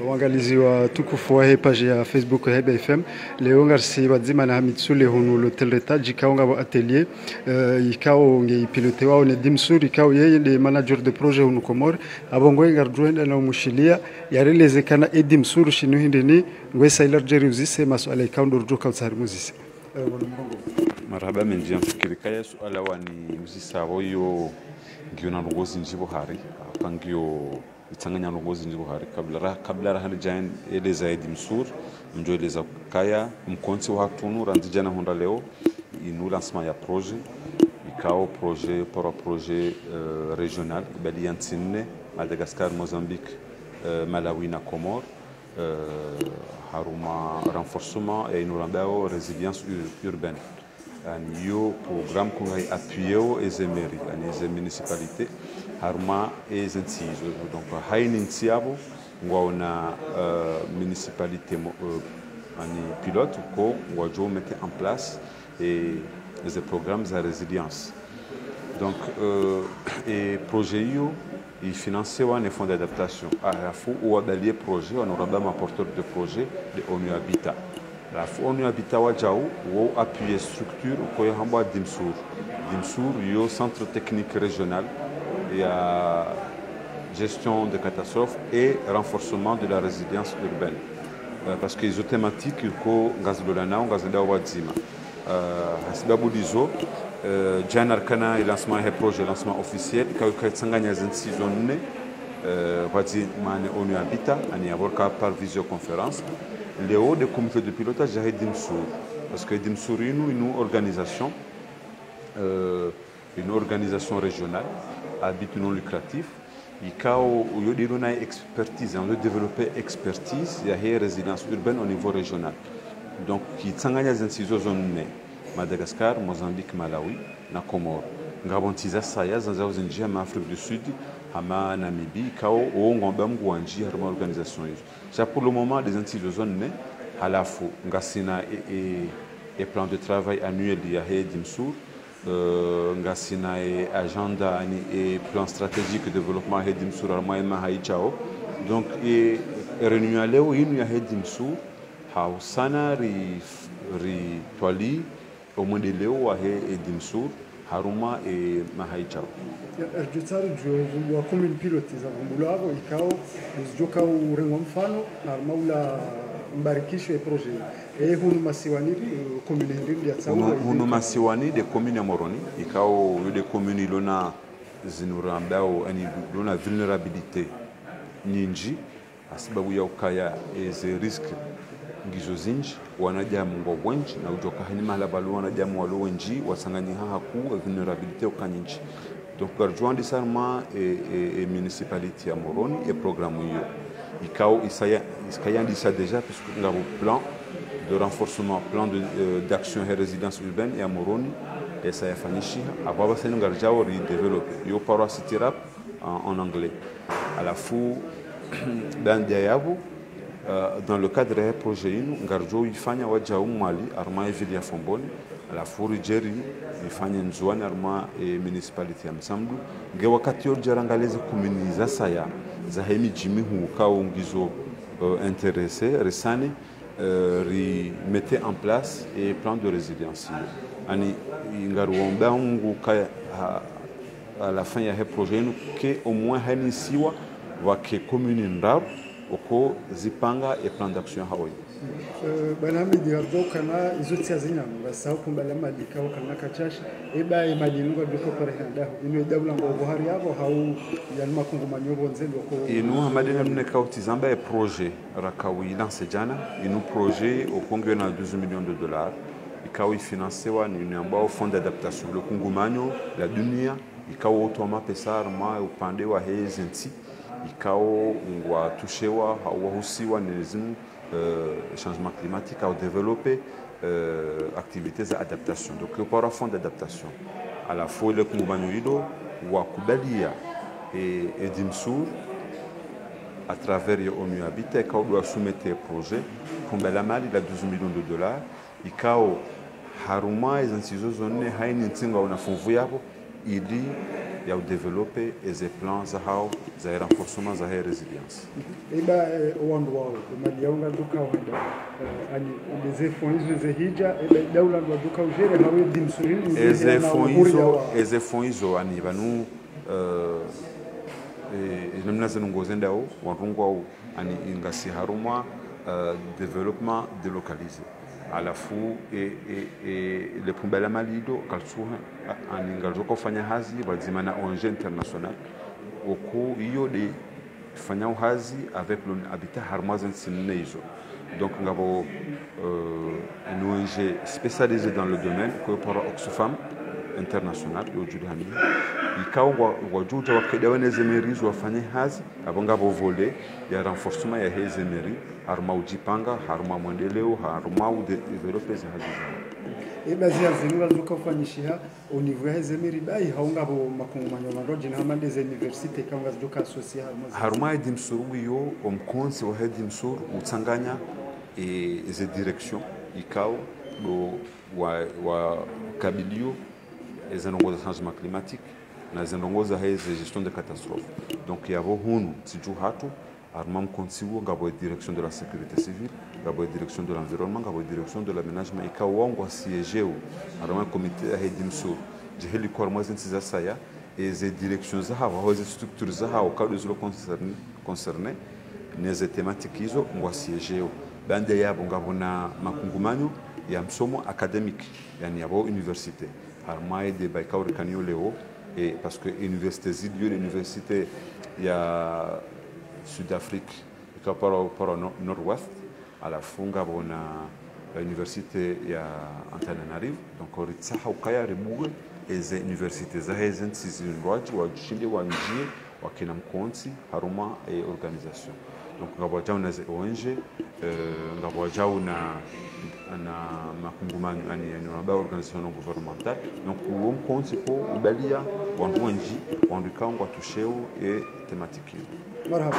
Uangalizi wa tukufu wa page ya Facebook ya Heba FM leo ngarsi wazima na hamitsule hunu l'hotel Retaji kaonga wa atelier ikao nge pilote wao ne dimsuri ikao yeye le manager de projet hunu Komor abongo ngarduenda na umushilia yarelezekana edimsuru shinu hindeni ngwesa ilarjeri uzise masuala ikao ndurjuka utsarmuzise marhaba menjia mfikiri kaya suala wani uzisa woyo ngiona ngozi njibo hari pangio itanganya ngozi njibo hari kabla rahani jain eleza edimsur mjo eleza kaya mkonsi wa tunu ranzijana honda leo inu lancement ya projet ikao projet para projet régional baliantine Madagascar Mozambique Malawi na Comore haruma renforcement et inurambao résilience urbaine un programme qu'on a appuyé aux mairies, les municipalités, harma et inciso. Donc, hay initiavo, on a municipalité, un pilote qu'on va mettre en place et des programmes de résilience. Donc, et projet il financé un fonds d'adaptation. À la fois, on a des projets, on aura un porteur de projet de ONU Habitat. La ONU Habitat Wajao, ou appuyer structure, ou quoi Dimsour. Dimsour, il y a un centre technique régional, il y a gestion de catastrophes et renforcement de la résilience urbaine. Parce que les thématiques, il y a Gazolana ou Gazolana Wadzima. Hasbabou Dizo, Jan Arkana, le lancement des projets, lancement officiel, il y a Tsanganya Zensi Zone, ONU Habitat, il y a par visioconférence. Les hauts des comités de pilotage de Dimsour, parce que Dimsour est une organisation régionale, à but non lucratif. Il y a une expertise, on veut développer expertise, il y a une résidence urbaine au niveau régional. Donc, il y a des zones Madagascar, Mozambique, Malawi, na Comore. Ngabontiza saya zanza zinjia ma Afrique du Sud, hama Namibie, kao ngomba mgwanji harma organisation hizo. Ça pour le moment des zones halafu ngasina et plan de travail annuel ya Dimsour, ngasina et agenda et plan stratégique de développement Dimsour harma ma haichao. Donc et réunion leo inu ya Dimsour ha sana ri twali au moins de leo wa Dimsour haruma e mahaichao Arjutari jo wa commune pilote za Mbulavo ikao uzijoka urengo mfano haruma ula mbarikisho ya projet hunu masiwani commune hindi ya tsawo hunu masiwani de commune ya Moroni ikao de commune ilona zinurambao ani lona vulnerabilité nyingi sababu ya ukaya eze risque ngizo zinji wanajamu wa wenji na ujoka hani mahala balu wanajamu walo wenji wasanganyi haku vulnerabilité ukanyinji. Donc garjuan di sarma et municipalité ya Moroni et programme yo ikao iskaya ndisa déjà parce que ngabo plan de renforcement plan d'action et résidence urbaine ya Moroni et ça yafanishi ababa senu garjao redévelopper yo parwa sitirap en anglais à la fou ben diabo. Dans le cadre du projet, Ngarjo ifanya waja umali arma evili ya Fomboni, la furi jeri ifanya nzuani arma municipality ya Msamdu. Nge wakati yote jarangaleza kuminiza saya za hemi jimi huuka ungizo intéressé resane ri mettre en place et plan de résilience. Ani Ngarwomba ungu kaya à la fin ya he projet que au moins hani siwa wake commune ndao oko zipanga et plan d'action hawaii bana midi gardoka na izotia zinyama basau kumbala madika wakana kachashi eba imadinunga biko pare handa ino dawla ngo buhari yabo hau yanuma kungumanyobo nzendo ko ino hamadena mneka utizamba e projet rakawi lance jana ino projet au Congo na 12 millions de dollars ikawi financewa ni ambao fond d'adaptation le kungumanyo la dunia ikawa utoma pesa ma upande wa hezenti ikao ngwa tushewa wahusiwa nezimu changement climatique à développer activités d'adaptation. Donc le para fond d'adaptation à la fois le Kumbanyoido ou à Kubalia et Dimsour à travers ONU Habitat quand on doit soumettre un projet Kumbala Mali il a 12 millions de dollars ikao haruma izo zone haini ntinga unafunvu yabo ili ya développer les plans za hao za renforcement za résilience. Eba wandu wao maliaunga duka wanda ani les fonds hizo hija eba daula ndo duka ujere hawe dimsuhili eze fonds hizo ani banu namna zinongozendao warungwa ani ingasi haruma développement délocalisé alafu le pumbela malido kalsuha aningalzo kufanya hazi wazimana ONG international oku hiyo de fanya hazi avec l'habitat harmoisen sinnezo donc ngabo une ONG spécialisée dans le domaine que pour Oxfam international yo judani ikawa wajuja wakida wenezemerizo wafanye hazi abongabo volet ya renforcement ya hezemeri haruma ujipanga haruma mwendeleo haruma udeveloper hazi bazi yazinura zuko fanyishiha au niveau ya hezemeri bai haungabo makungumanyo maroji na mande za university kanga zuka associé haruma edimsuru yo omkonsi wa hedimsuru utsanganya ze direction ikao wa kabilio zinongoza changement climatique na zinongoza gestion de catastrophe donc yabo hunu siju hatu armam konsiwo ngabo direction de la sécurité civile ngabo direction de l'environnement ngabo direction de l'aménagement ikawangwa siégeo armam comité hedimso jeheli kormozen siza saya et les directions za hawa les structures za hawa cadre zo concerné neze thématiques hizo ngwa siégeo bande yabo ngabo na makungumanyo ya msomo académique yani yabo université harmaye de baikao rekanio leo et parce que université zidio l'université ya Sud-Afrique et par nord-ouest à la funga bona université ya Antananarivo donc oritsaha ukaya rebuwe eze université za hezen sizindwaji wa jishinde wa njie wa kina mkonsi haruma et organisation donc ngabo jao na ONG ngabo jao na makungumanyo ani naba organisation non gouvernementale donc on compte pour ubalia wandu wanji wandu kangwa tusheo et thématique marhaba